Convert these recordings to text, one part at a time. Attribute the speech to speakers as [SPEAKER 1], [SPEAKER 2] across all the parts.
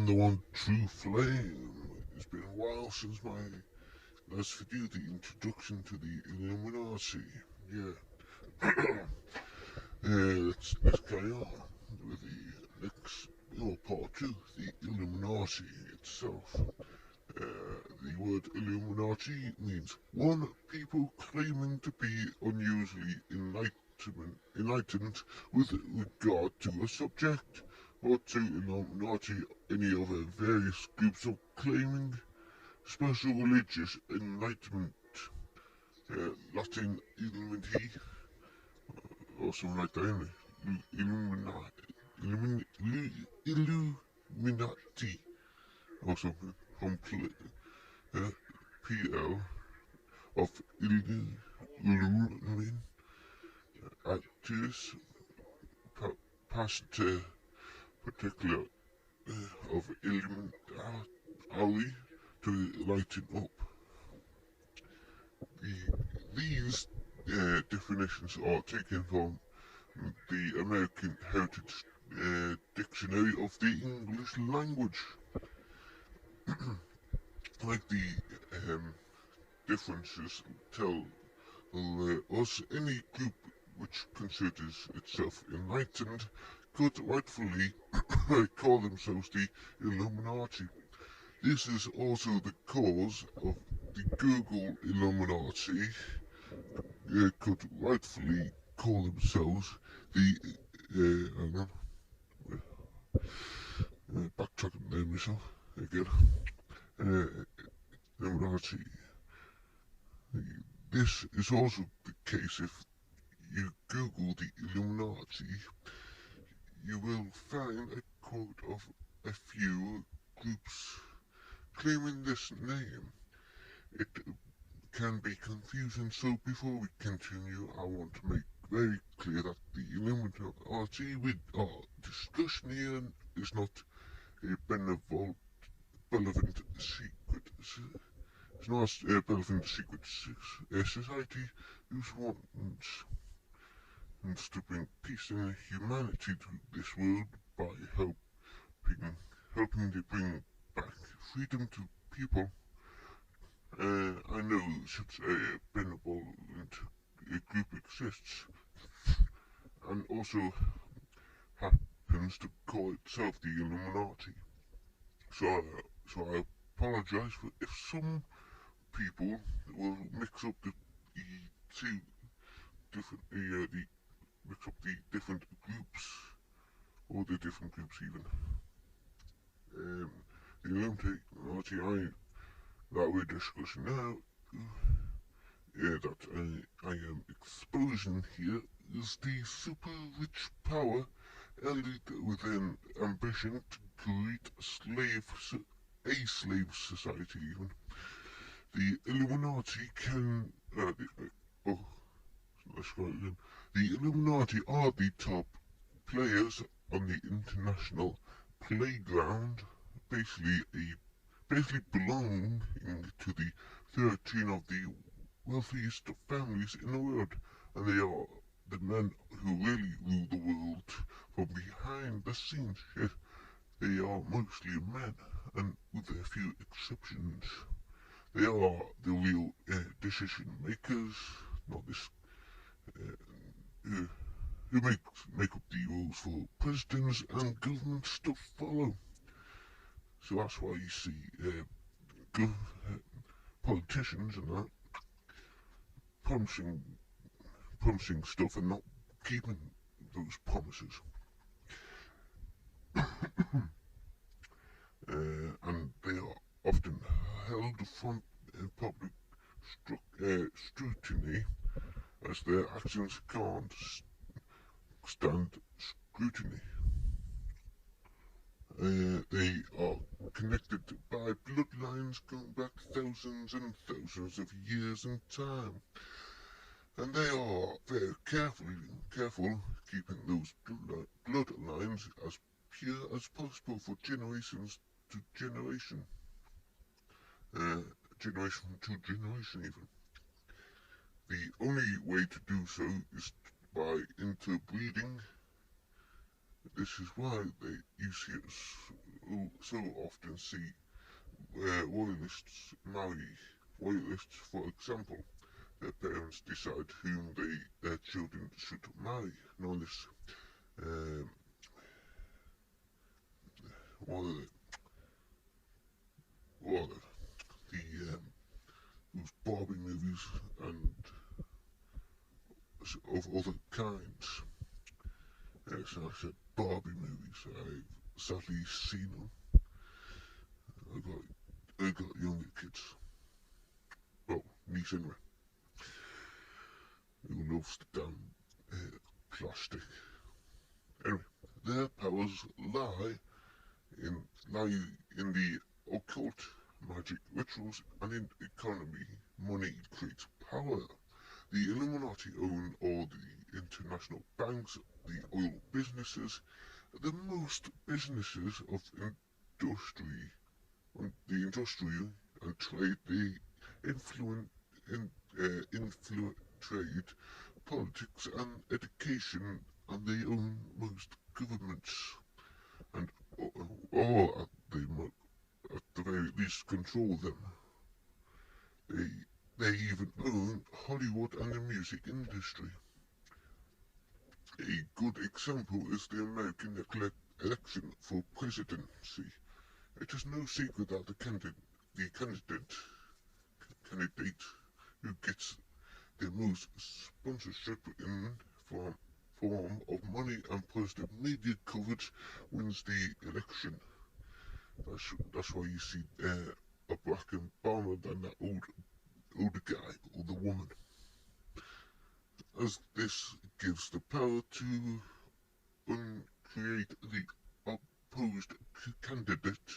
[SPEAKER 1] the one true flame. It's been a while since my last video, the introduction to the Illuminati. Yeah. Let's carry on with the next, part two, the Illuminati itself. The word Illuminati means one people claiming to be unusually enlightened with regard to a subject, or to Illuminati, any other various groups of claiming special religious enlightenment. Latin Illuminati, or something like that, anyway. Illuminati, Illuminati, or something, from PL of Illumin actors, past particular of Illuminati to lighten up. These definitions are taken from the American Heritage Dictionary of the English language. Like the differences tell us, any group which considers itself enlightened could rightfully call themselves the Illuminati. This is also the cause of the Google Illuminati could rightfully call themselves the hang on, backtracking there myself again. Illuminati. This is also the case if you Google the Illuminati. You will find a quote of a few groups claiming this name. It can be confusing, so before we continue, I want to make very clear that the Illuminati with our discussion here is not a benevolent secret. It's not a benevolent secret society whose wants to bring peace and humanity to this world by helping to bring back freedom to people. I know such a benevolent group exists, and also happens to call itself the Illuminati. So I apologize for if some people will mix up the two different mix up the different groups, or the different groups even. The Illuminati that we're discussing now, that I am exposing here, is the super rich power elite with an ambition to create a slave society even. The Illuminati can, let's go again. The Illuminati are the top players on the international playground, basically belonging to the 13 of the wealthiest families in the world, and they are the men who really rule the world from behind the scenes. Yet they are mostly men, and with a few exceptions, they are the real decision makers, not this who make up the rules for presidents and governments to follow. So that's why you see politicians and that promising stuff and not keeping those promises. And they are often held from public scrutiny, as their actions can't stand scrutiny. They are connected by bloodlines going back thousands and thousands of years in time, and they are very careful keeping those bloodlines as pure as possible for generations to generation, generation to generation even. The only way to do so is by interbreeding, This is why you see it so often see royalists marry royalists, for example. Their parents decide whom their children should marry, known as um, what are what are the those Barbie movies and of other kinds. Yes, I said Barbie movies. I've sadly seen them. I got I got younger kids. Well, niece anyway, who loves the damn plastic. Anyway, their powers in lie in the occult, magic, rituals, and in economy. Money creates power. The Illuminati own all the international banks, the oil businesses, the most businesses of industry, the industry and trade. They influence, in, infiltrate politics and education, and they own most governments, and or at the very least control them. They they even own Hollywood and the music industry. A good example is the American election for presidency. It is no secret that the candidate who gets the most sponsorship in form form of money and positive media coverage wins the election. That's why you see a black Obama than that older guy or the woman, as this gives the power to create the opposed candidate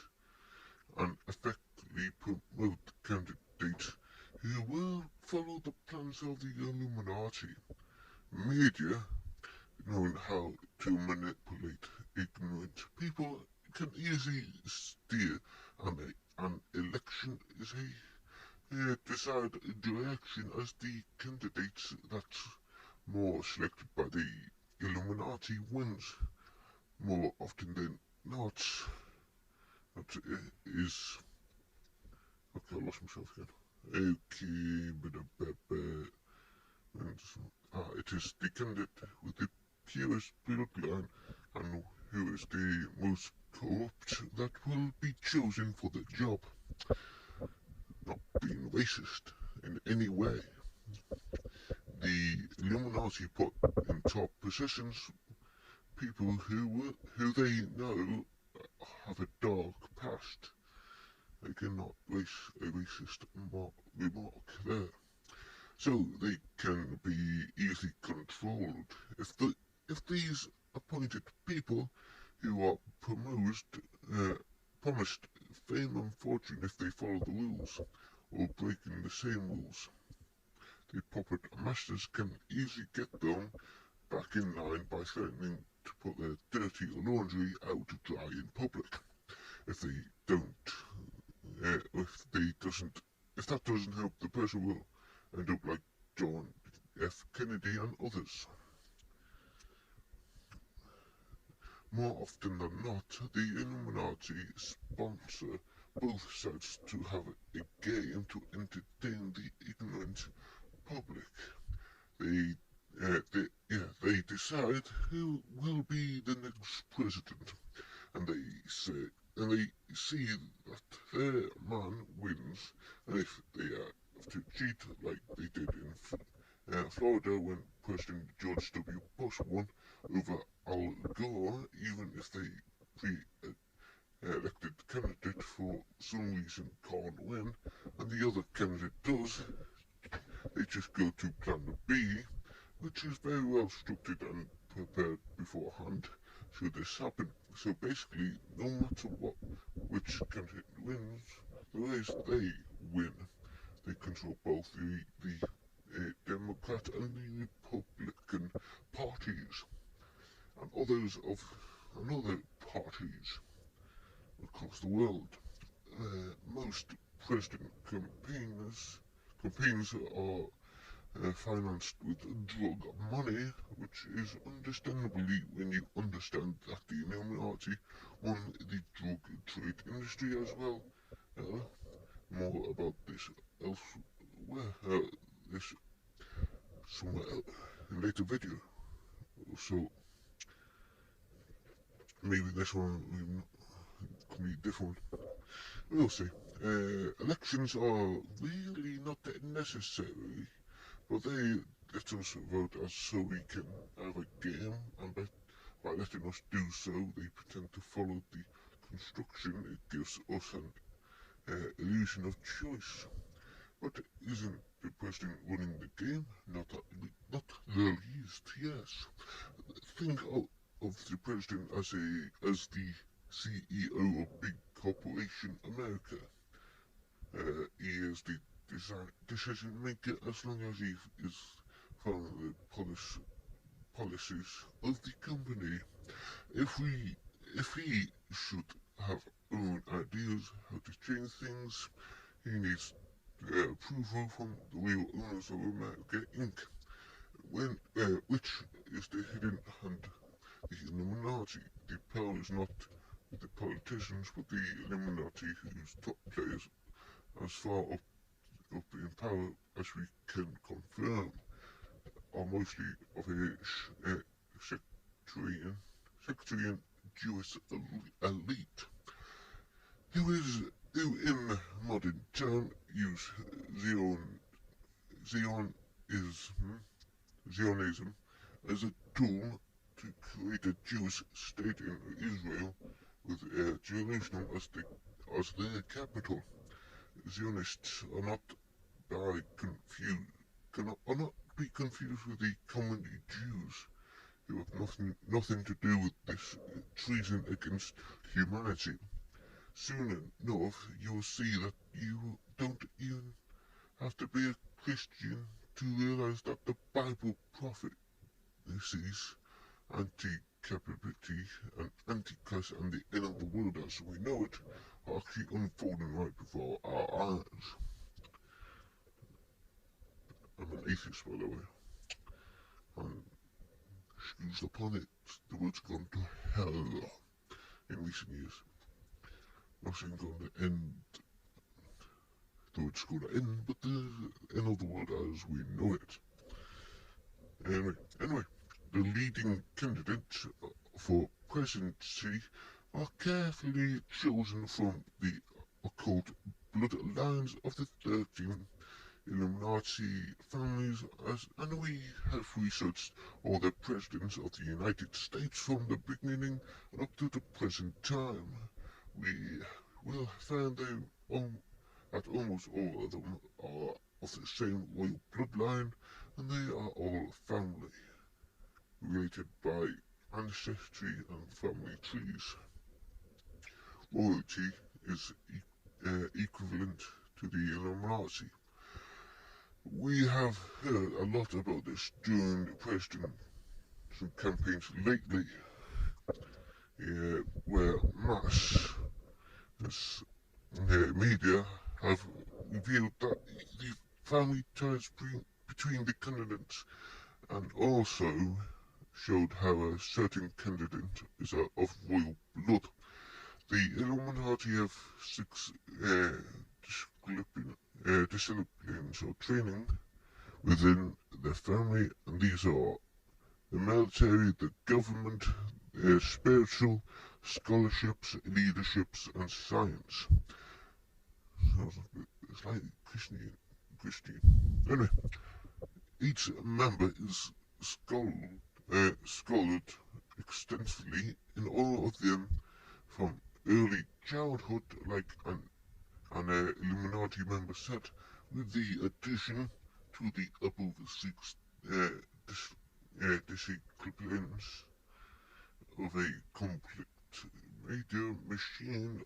[SPEAKER 1] and effectively promote candidates who will follow the plans of the Illuminati. Media, knowing how to manipulate ignorant people, can easily steer an election is a desired direction, as the candidates that's more selected by the Illuminati wins more often than not. That is okay. I lost myself again. Okay, it is the candidate with the purest bloodline and who is the most corrupt that will be chosen for the job, not being racist in any way. The Illuminati put in top positions people who they know have a dark past. They cannot race a racist remark there. So they can be easily controlled. If these appointed people who are uh, promised fame and fortune if they follow the rules, or breaking the same rules, the puppet masters can easily get them back in line by threatening to put their dirty laundry out to dry in public. If they don't, if that doesn't help, the person will end up like John F. Kennedy and others. More often than not, the Illuminati sponsor both sides to have a game to entertain the ignorant public. They, they decide who will be the next president, and they see that their man wins, and if they have to cheat like they did in Florida when President George W. Bush won over Al Gore, even if they pre-elected candidate for some reason can't win, and the other candidate does, they just go to Plan B, which is very well structured and prepared beforehand should this happen. So basically, no matter which candidate wins, the race they win. They control both the Democrat and the Republican parties, and other parties across the world. Most president campaigns are financed with drug money, which is understandably when you understand that the Illuminati own the drug trade industry as well. Uh, More about this elsewhere, this somewhere in later video. So maybe this one can be different. We'll see. Elections are really not necessary, but they let us vote as so we can have a game, and by letting us do so, they pretend to follow the construction. It gives us an illusion of choice. But isn't the president running the game? Not the least, yes. Think of the president as the CEO of big corporation America. He is the decision maker as long as he is following the policies of the company. If he should have own ideas how to change things, he needs approval from the real owners of America Inc., which is the hidden hand, the Illuminati. The power is not with the politicians, but the Illuminati, whose top players as far up in power as we can confirm are mostly of a sectarian Jewish elite, who in modern time use Zionism, Zionism as a tool to create a Jewish state in Israel with Jerusalem as their capital. Zionists are not be confused with the common Jews who have nothing to do with this treason against humanity. Soon enough, you'll see that you don't even have to be a Christian to realize that the Bible prophecies anti-captivity and antichrist and the end of the world as we know it are actually unfolding right before our eyes. I'm an atheist, by the way, and excuse the pun, the world's gone to hell in recent years. Nothing going to end, the world's going to end, but the end of the world as we know it. Anyway, the leading candidates for presidency are carefully chosen from the occult bloodlines of the 13 Illuminati families, and we have researched all the presidents of the United States from the beginning and up to the present time. We will find that almost all of them are of the same royal bloodline, and they are all family, related by ancestry and family trees. Royalty is equivalent to the Illuminati. We have heard a lot about this during the presidential campaigns lately, where mass media have revealed that the family ties between the candidates, and also showed how a certain candidate is of royal blood. The Illuminati have 6 disciplines or training within their family, and these are the military, the government, spiritual, scholarships, leaderships, and science. It's like Christian. Anyway, each member is scholared extensively in all of them from early childhood, like an Illuminati member said, with the addition to the above 6 disciplines of a complete media machine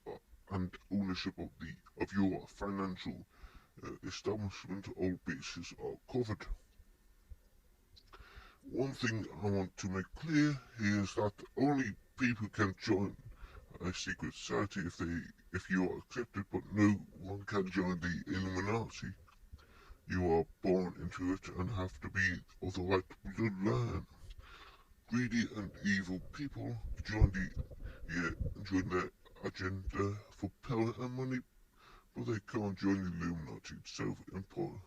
[SPEAKER 1] and ownership of your financial establishment, all bases are covered. One thing I want to make clear is that only people can join a secret society if you are accepted, but no one can join the Illuminati. You are born into it and have to be of the right bloodline. Greedy and evil people join the agenda for power and money, but they can't join the Illuminati. It's so important.